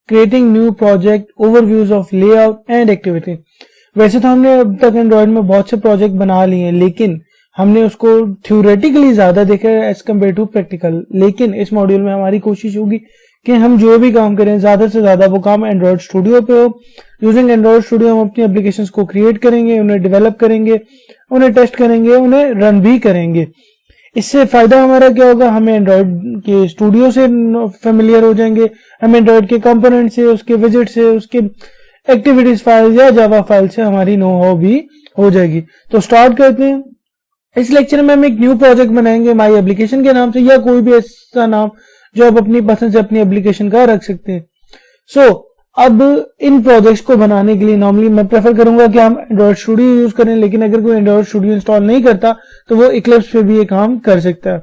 Creating new project, overviews of layout and activity. वैसे तो हमने अब तक एंड्रॉइड में बहुत से प्रोजेक्ट बना लिए हैं, लेकिन हमने उसको थ्योरेटिकली ज्यादा देखा है एज कम्पेयर टू प्रैक्टिकल। लेकिन इस मॉड्यूल में हमारी कोशिश होगी कि हम जो भी काम करें ज्यादा से ज्यादा वो काम एंड्रॉइड स्टूडियो पे हो। यूजिंग एंड्रॉइड स्टूडियो हम अपनी एप्लीकेशंस को क्रिएट करेंगे, उन्हें डेवलप करेंगे, उन्हें टेस्ट करेंगे, उन्हें रन भी करेंगे। इससे फायदा हमारा क्या होगा, हमें एंड्रॉइड के स्टूडियो से फेमिलियर हो जाएंगे, हम एंड्रॉइड के कंपोनेंट से, उसके विजेट से, उसके एक्टिविटीज फाइल या जावा फाइल से हमारी नो हाउ भी हो जाएगी। तो स्टार्ट करते हैं। इस लेक्चर में हम एक न्यू प्रोजेक्ट बनाएंगे माई एप्लीकेशन के नाम से, या कोई भी ऐसा नाम जो आप अपनी पसंद से अपनी एप्लीकेशन का रख सकते हैं। सो अब इन प्रोजेक्ट्स को बनाने के लिए नॉर्मली मैं प्रेफर करूंगा कि हम एंड्रॉइड स्टूडियो यूज करें, लेकिन अगर कोई एंड्रॉइड स्टूडियो इंस्टॉल नहीं करता तो वो इक्लिप्स पे भी ये काम कर सकता है।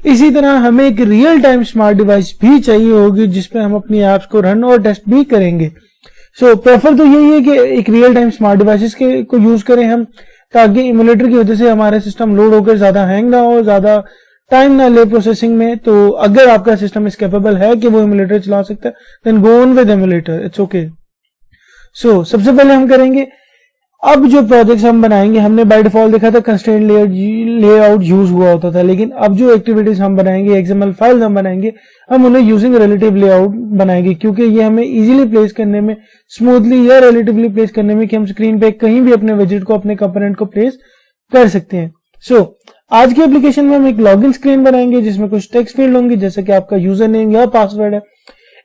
इसी तरह हमें एक रियल टाइम स्मार्ट डिवाइस भी चाहिए होगी जिसपे हम अपनी एप्स को रन और टेस्ट भी करेंगे। सो प्रेफर तो यही है कि एक रियल टाइम स्मार्ट डिवाइसेस को यूज करें हम, ताकि इमुलेटर की वजह से हमारा सिस्टम लोड होकर ज्यादा हैंग ना हो, ज्यादा टाइम ना ले प्रोसेसिंग में। तो अगर आपका सिस्टम इस कैपेबल है कि वो इमुलेटर चला सकता है, then go on with emulator, it's okay. So सबसे पहले हम करेंगे, अब जो प्रोजेक्ट्स हम बनाएंगे, हमने बाय डिफॉल्ट देखा था कंस्ट्रेंट लेआउट यूज हुआ होता था, लेकिन अब जो एक्टिविटीज हम बनाएंगे, एक्सएमएल फाइल्स हम बनाएंगे, हम उन्हें यूजिंग रिलेटिव लेआउट बनाएंगे, क्योंकि ये हमें इजीली प्लेस करने में, स्मूथली या रिलेटिवली प्लेस करने में, कि हम स्क्रीन पे कहीं भी अपने विजेट को, अपने कंपोनेंट को प्लेस कर सकते हैं। सो आज की एप्लीकेशन में हम एक लॉगिन स्क्रीन बनाएंगे जिसमें कुछ टेक्स्ट फील्ड होंगी, जैसे कि आपका यूजर नेम या पासवर्ड है।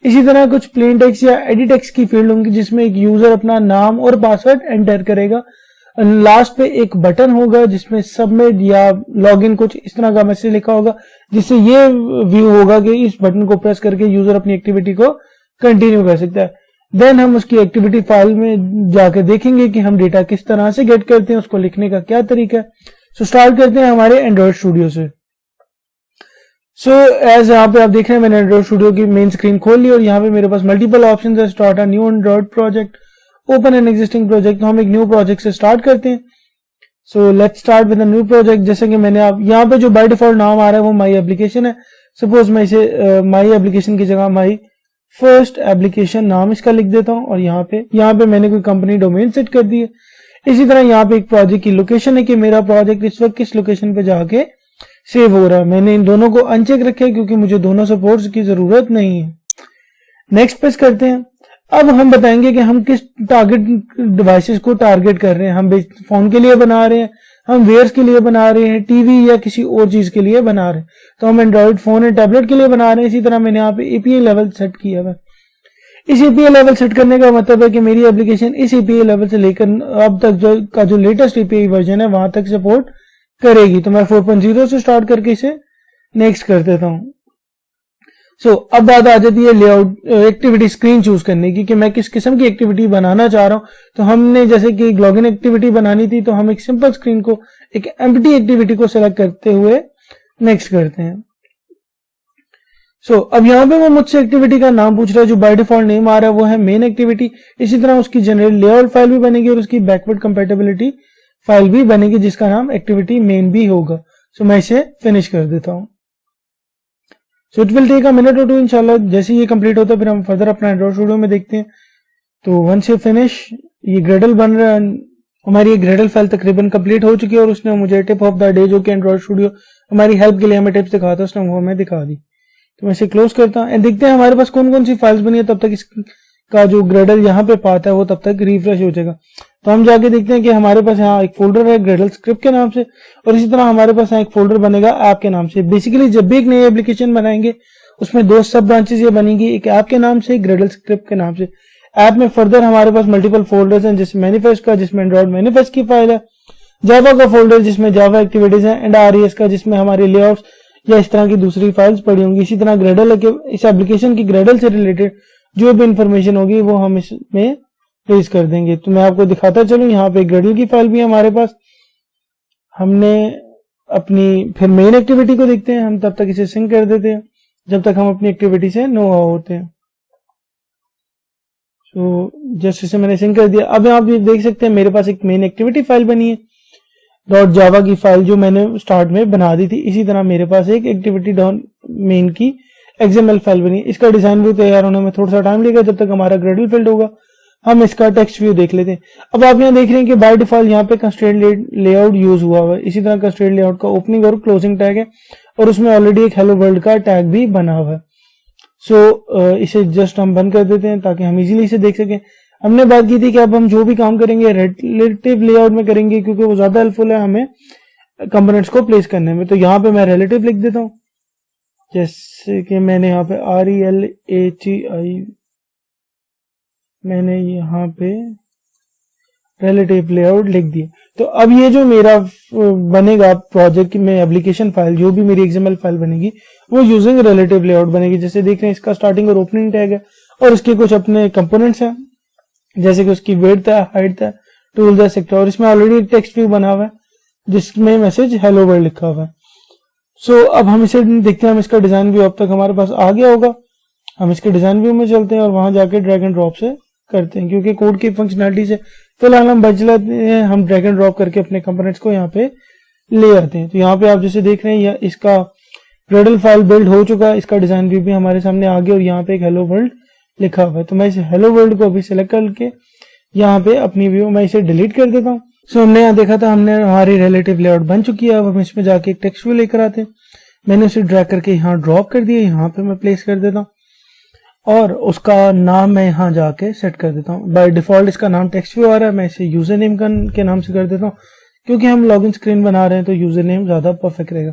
इसी तरह कुछ प्लेन टेक्स्ट या एडिट टेक्स्ट की फील्ड होंगी जिसमें एक यूजर अपना नाम और पासवर्ड एंटर करेगा। लास्ट पे एक बटन होगा जिसमें सबमिट या लॉगिन कुछ इस तरह का मैसेज लिखा होगा, जिससे ये व्यू होगा कि इस बटन को प्रेस करके यूजर अपनी एक्टिविटी को कंटिन्यू कर सकता है। देन हम उसकी एक्टिविटी फाइल में जाकर देखेंगे कि हम डेटा किस तरह से गेट करते हैं, उसको लिखने का क्या तरीका है। सो स्टार्ट करते हैं हमारे एंड्रॉइड स्टूडियो से। सो एज यहाँ पे आप देख रहे हैं, मैंने एंड्रॉइड स्टूडियो की मेन स्क्रीन खोल ली और यहाँ पे मेरे पास मल्टीपल ऑप्शंस है। Start a new Android project, open an existing project. तो हम एक न्यू प्रोजेक्ट से स्टार्ट करते हैं। So let's start with a new project. जैसे कि मैंने आप यहाँ पे जो बाय डिफॉल्ट नाम आ रहा है वो माई एप्लीकेशन है। सपोज मैं इसे माई एप्लीकेशन की जगह माई फर्स्ट एप्लीकेशन नाम इसका लिख देता हूँ, और यहाँ पे मैंने कोई कंपनी डोमेन सेट कर दी है। इसी तरह यहाँ पे एक प्रोजेक्ट की लोकेशन है कि मेरा प्रोजेक्ट इस वक्त किस लोकेशन पे जाके सेव हो रहा है। मैंने इन दोनों को अनचेक रखे क्योंकि मुझे दोनों सपोर्ट्स की जरूरत नहीं है। नेक्स्ट प्रेस करते हैं। अब हम बताएंगे कि हम किस टारगेट डिवाइसेस को टारगेट कर रहे हैं। हम फोन के लिए बना रहे हैं, हम वेयर्स के लिए बना रहे हैं, टीवी या किसी और चीज के लिए बना रहे हैं। तो हम एंड्रॉइड फोन एंड टैबलेट के लिए बना रहे हैं। इसी तरह मैंने यहाँ पे एपीआई लेवल सेट किया है। इस एपीआई लेवल सेट करने का मतलब है कि मेरी एप्लीकेशन इस एपीआई लेवल से लेकर अब तक जो लेटेस्ट एपीआई वर्जन है वहां तक सपोर्ट करेगी। तो मैं 4.0 से स्टार्ट करके इसे नेक्स्ट कर देता हूं। सो अब बात आ जाती है लेआउट एक्टिविटी स्क्रीन चूज करने की, कि मैं किस किस्म की एक्टिविटी बनाना चाह रहा हूं। तो हमने जैसे कि लॉगिन एक्टिविटी बनानी थी, तो हम एक सिंपल स्क्रीन को, एक एम्प्टी एक्टिविटी को सेलेक्ट करते हुए नेक्स्ट करते हैं। अब यहाँ पे वो मुझसे एक्टिविटी का नाम पूछ रहा है। जो बाय डिफॉल्ट नेम आ रहा है वो है मेन एक्टिविटी। इसी तरह उसकी जनरेट लेआउट फाइल भी बनेगी और उसकी बैकवर्ड कंपैटिबिलिटी फाइल भी बनेगी जिसका नाम एक्टिविटी मेन भी होगा। मैं इसे फिनिश कर देता हूँ। It will take a minute or two इंशाल्लाह। जैसे ये कंप्लीट होता है फिर हम फर्दर अपना एंड्रॉइड स्टूडियो में देखते हैं। तो वंस ये फिनिश, ये ग्रेडल बन रहा है। हमारी ये ग्रेडल फाइल तकरीबन कंप्लीट हो चुकी है और उसने मुझे टिप ऑफ द डे, जो कि एंड्रॉइड स्टूडियो हमारी हेल्प के लिए हमें टिप्स दिखाता है, उसने वो हमें दिखा दी। तो मैं इसे क्लोज करता हूँ एंड देखते हैं हमारे पास कौन कौन सी फाइल्स बनी है। तब तक इसका जो ग्रेडल यहाँ पे पाता है वो तब तक रिफ्रेश हो जाएगा। तो हम जाके देखते हैं कि हमारे पास यहाँ एक फोल्डर है ग्रेडल स्क्रिप्ट के नाम से, और इसी तरह हमारे पास यहाँ एक फोल्डर बनेगा ऐप के नाम से। बेसिकली जब भी एक नई एप्लीकेशन बनाएंगे उसमें दो सब ब्रांचेस ये बनेंगी, एक ऐप के नाम से, एक ग्रेडल स्क्रिप्ट के नाम से। ऐप में फर्दर हमारे पास मल्टीपल फोल्डर्स हैं, जैसे मैनिफेस्ट का जिसमें एंड्रॉइड मैनिफेस्ट की फाइल है, जावा का फोल्डर जिसमें जावा एक्टिविटीज है, एंड आरईएस का जिसमें हमारी लेआउट्स या इस तरह की दूसरी फाइल्स पड़ी होंगी। इसी तरह ग्रेडल के इस एप्लीकेशन की ग्रेडल से रिलेटेड जो भी इंफॉर्मेशन होगी वो हम इसमें प्लेस कर देंगे। तो मैं आपको दिखाता चलूं, यहाँ पे ग्रेडल की फाइल भी है हमारे पास। हमने अपनी फिर मेन एक्टिविटी को देखते हैं। हम तब तक इसे सिंक कर देते हैं जब तक हम अपनी एक्टिविटी से नो आउट होते हैं। जैसे इसे मैंने सिंक कर दिया। अब आप ये देख सकते हैं मेरे पास एक मेन एक्टिविटी फाइल बनी है, .java की फाइल जो मैंने स्टार्ट में बना दी थी। इसी तरह मेरे पास एक एक्टिविटी मेन की XML फाइल बनी। इसका डिजाइन व्यू तैयार होने में थोड़ा सा टाइम लगेगा, जब तक हमारा ग्रेडल फिल्ड होगा। हम इसका टेक्स्ट व्यू देख लेते हैं। अब आप यहाँ देख रहे हैं कि बाय डिफॉल्ट यहाँ पे कंस्ट्रेंट लेआउट यूज हुआ हुआ है। इसी तरह कंस्ट्रेंट लेआउट का ओपनिंग और क्लोजिंग टैग है और उसमें ऑलरेडी एक हेलो वर्ल्ड का टैग भी बना हुआ है। सो इसे जस्ट हम बंद कर देते हैं ताकि हम इजीली इसे देख सकें। हमने बात की थी कि अब हम जो भी काम करेंगे रिलेटिव लेआउट में करेंगे, क्योंकि वो ज्यादा हेल्पफुल है हमें कंपोनेंट्स को प्लेस करने में। तो यहाँ पे मैं रिलेटिव लिख देता हूँ, जैसे कि मैंने यहाँ पे RELATI मैंने यहाँ पे रिलेटिव लेआउट लिख दिया। तो अब ये जो मेरा बनेगा प्रोजेक्ट में एप्लीकेशन फाइल, जो भी मेरी XML फाइल बनेगी वो यूजिंग रिलेटिव लेआउट बनेगी। जैसे देख रहे हैं इसका स्टार्टिंग और ओपनिंग टैग है और इसके कुछ अपने कंपोनेंट्स हैं, जैसे कि उसकी विड्थ है, हाइट है, टूल है, सेक्टर, और इसमें ऑलरेडी एक टेक्स्ट व्यू बना हुआ है जिसमें मैसेज हेलो वर्ल्ड लिखा हुआ है। सो अब हम इसे देखते हैं। हम इसका डिजाइन व्यू अब तक हमारे पास आ गया होगा। हम इसके डिजाइन व्यू में चलते हैं और वहां जाके ड्रैग एंड ड्रॉप से करते हैं, क्योंकि कोड की फंक्शनैलिटी से फिलहाल हम बच लेते हैं। हम ड्रैग एंड ड्रॉप करके अपने कंपोनेंट्स को यहाँ पे ले आते हैं। तो यहाँ पे आप जैसे देख रहे हैं इसका ग्रेडल फाइल बिल्ड हो चुका है, इसका डिजाइन व्यू भी हमारे सामने आ गया और यहाँ पे एक हेलो वर्ल्ड लिखा हुआ है। तो मैं इस हेलो वर्ल्ड को अभी सिलेक्ट करके यहाँ पे अपनी व्यू में इसे डिलीट कर देता हूँ। सो हमने यहाँ देखा था हमने हमारी रिलेटिव लेआउट बन चुकी है। अब हम इसमें जाके एक टेक्स्ट व्यू लेकर आते हैं। मैंने उसे ड्रैग करके यहाँ ड्रॉप कर दिया, यहाँ पे मैं प्लेस कर देता हूँ और उसका नाम मैं यहाँ जाके सेट कर देता हूँ। बाय डिफॉल्ट इसका नाम टेक्स्ट व्यू आ रहा है, मैं इसे यूजर नेम के नाम से कर देता हूँ, क्योंकि हम लॉगिन स्क्रीन बना रहे हैं तो यूजर नेम ज्यादा परफेक्ट रहेगा।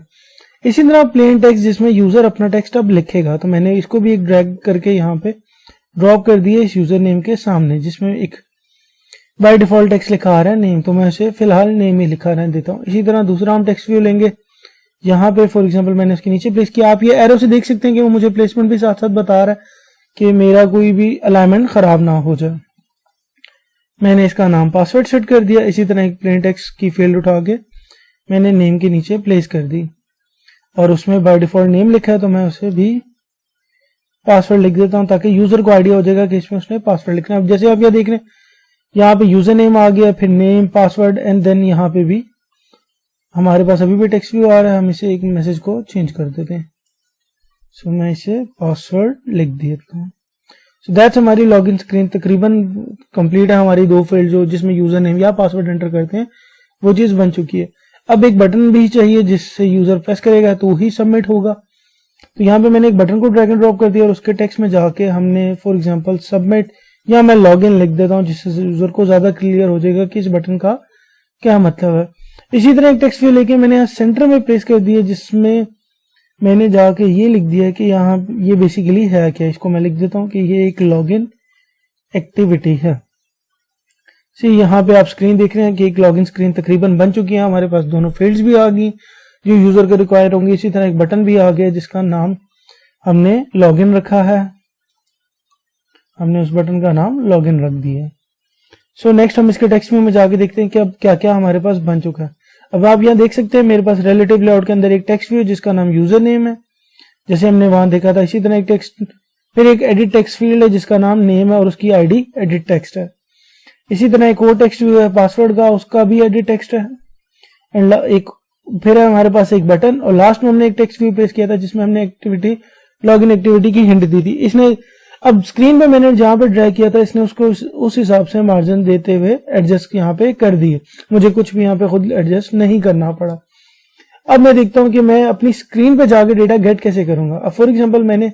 इसी तरह प्लेन टेक्स्ट जिसमें यूजर अपना टेक्स्ट अब लिखेगा, तो मैंने इसको भी एक ड्रैग करके यहाँ पे ड्रॉप कर दिया इस यूजर नेम के सामने, जिसमें एक बाय डिफॉल्ट टेक्स्ट लिखा आ रहा है नेम, तो मैं इसे फिलहाल नेम ही लिखा रहने देता हूँ। इसी तरह दूसरा हम टेक्स्ट व्यू लेंगे, यहाँ पे फॉर एग्जांपल मैंने उसके नीचे प्लेस किया। आप ये एरो से देख सकते हैं कि वो मुझे प्लेसमेंट भी साथ साथ बता रहा है कि मेरा कोई भी अलाइनमेंट खराब ना हो जाए। मैंने इसका नाम पासवर्ड सेट कर दिया। इसी तरह एक प्लेन टेक्स्ट की फील्ड उठा के मैंने नेम के नीचे प्लेस कर दी और उसमें बाय डिफॉल्ट नेम लिखा है, तो मैं उसे भी पासवर्ड लिख देता हूँ ताकि यूजर को आइडिया हो जाएगा कि इसमें उसने पासवर्ड लिखना है। अब जैसे आप यहाँ देख रहे हैं यहाँ पे यूजर नेम आ गया, फिर नेम, पासवर्ड एंड देन यहाँ पे भी हमारे पास अभी भी टेक्स्ट व्यू आ रहा है। हम इसे एक मैसेज को चेंज कर देते हैं। सो मैं इसे पासवर्ड लिख देता हूँ। सो दैट्स हमारी लॉगिन स्क्रीन तकरीबन कंप्लीट है। हमारी दो फील्ड जो जिसमें यूजर नेम या पासवर्ड एंटर करते हैं वो चीज बन चुकी है। अब एक बटन भी चाहिए जिससे यूजर प्रेस करेगा तो ही सबमिट होगा। तो यहाँ पे मैंने एक बटन को ड्रैग एंड ड्रॉप कर दिया और उसके टेक्स्ट में जाके हमने फॉर एग्जांपल सबमिट या मैं लॉगिन लिख देता हूँ, जिससे यूजर को ज्यादा क्लियर हो जाएगा कि इस बटन का क्या मतलब है। इसी तरह एक टेक्स्ट व्यू लेके मैंने यहाँ सेंटर में प्लेस कर दिया, जिसमें मैंने जाके ये लिख दिया कि यहाँ ये बेसिकली है क्या। इसको मैं लिख देता हूँ कि ये एक लॉगिन एक्टिविटी है। यहाँ पे आप स्क्रीन देख रहे हैं कि एक लॉगिन स्क्रीन तकरीबन बन चुकी है। हमारे पास दोनों फील्ड्स भी आ गई जो यूजर को रिक्वायर होंगी। इसी तरह एक बटन भी आ गया जिसका नाम हमने लॉगिन रखा है। हमने उस बटन का नाम लॉगिन रख दिया है। सो नेक्स्ट हम इसके टेक्स्ट व्यू में जाके देखते हैं कि अब क्या क्या हमारे पास बन चुका है। अब आप यहाँ देख सकते हैं मेरे पास रिलेटिव लेआउट के अंदर एक टेक्स्ट व्यू जिसका नाम यूजर नेम है, जैसे हमने वहां देखा था। इसी तरह एक टेक्स्ट, फिर एक एडिट टेक्स्ट फील्ड है जिसका नाम नेम है और उसकी आईडी एडिट टेक्स्ट है। इसी तरह एक और टेक्स्ट व्यू है पासवर्ड का, उसका भी एडिट टेक्स्ट है। एंड एक फिर है हमारे पास एक बटन, और लास्ट में हमने एक टेक्स्ट व्यू प्लेस किया था जिसमें हमने एक्टिविटी लॉगिन एक्टिविटी की हिंट दी थी। इसने अब स्क्रीन पे मैंने जहां पे ड्रैग किया था इसने उसको उस हिसाब से मार्जिन देते हुए एडजस्ट यहाँ पे कर दिए। मुझे कुछ भी यहाँ पे खुद एडजस्ट नहीं करना पड़ा। अब मैं देखता हूँ कि मैं अपनी स्क्रीन पे जाके डेटा गेट कैसे करूंगा। अब फॉर एग्जांपल मैंने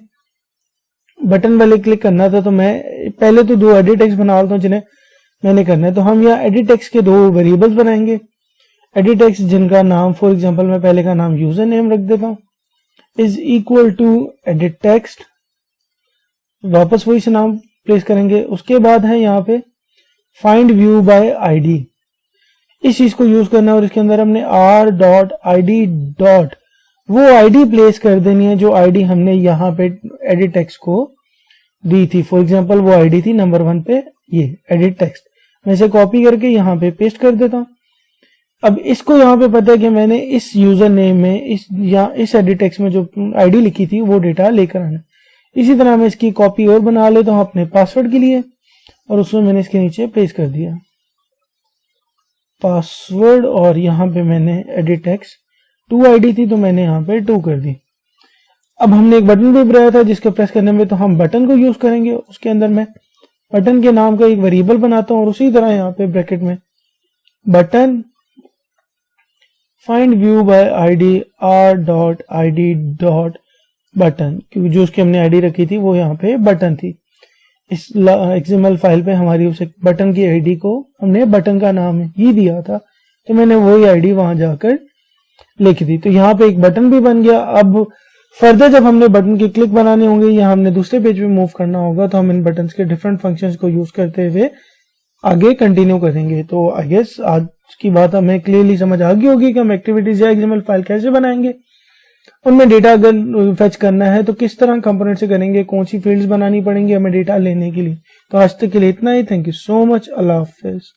बटन वाले क्लिक करना था, तो मैं पहले तो दो एडिट टेक्स्ट बना लेता हूँ जिन्हें मैंने करना है। तो हम यहाँ एडिट टेक्स्ट के दो वेरिएबल्स बनाएंगे। एडिट टेक्स्ट जिनका नाम फॉर एग्जांपल मैं पहले का नाम यूजर नेम रख देता हूँ is equal to edit text, वापस वही से नाम प्लेस करेंगे। उसके बाद है यहाँ पे फाइंड व्यू बाय आईडी, इस चीज को यूज करना है और इसके अंदर हमने r.id. वो आईडी प्लेस कर देनी है जो आईडी हमने यहाँ पे एडिट टेक्स्ट को दी थी। फॉर एग्जांपल वो आईडी थी नंबर 1 पे ये एडिट टेक्स्ट। मैं इसे कॉपी करके यहाँ पे पेस्ट कर देता हूँ। अब इसको यहाँ पे पता है कि मैंने इस यूजर नेम में इस एडिट टेक्स्ट में जो आईडी लिखी थी वो डेटा लेकर आना। इसी तरह मैं इसकी कॉपी और बना लेता हूँ अपने पासवर्ड के लिए और उसमें मैंने इसके नीचे पेस्ट कर दिया पासवर्ड, और यहाँ पे मैंने एडिट टेक्स्ट 2 आईडी थी तो मैंने यहाँ पे 2 कर दी। अब हमने एक बटन भी बनाया था जिसके प्रेस करने में तो हम बटन को यूज करेंगे। उसके अंदर मैं बटन के नाम का एक वेरिएबल बनाता हूं और उसी तरह यहाँ पे ब्रैकेट में button find view bye ID r.id.button, क्योंकि जो उसकी हमने आईडी रखी थी वो यहाँ पे बटन थी। इस XML फाइल पे हमारी उस बटन की आईडी को हमने बटन का नाम ही दिया था, तो मैंने वही आईडी वहां जाकर लिख दी। तो यहाँ पे एक बटन भी बन गया। अब फर्दर जब हमने बटन के क्लिक बनाने होंगे या हमने दूसरे पेज पे मूव करना होगा तो हम इन बटन्स के डिफरेंट फंक्शंस को यूज करते हुए आगे कंटिन्यू करेंगे। तो आई गेस आज की बात हमें क्लियरली समझ आ गई होगी कि हम एक्टिविटीज या XML फाइल कैसे बनाएंगे, उनमें डेटा अगर फेच करना है तो किस तरह कंपोनेंट से करेंगे, कौन सी फील्ड्स बनानी पड़ेंगी हमें डेटा लेने के लिए। तो आज तक के लिए इतना ही। Thank you so much. अल्लाह हाफिज।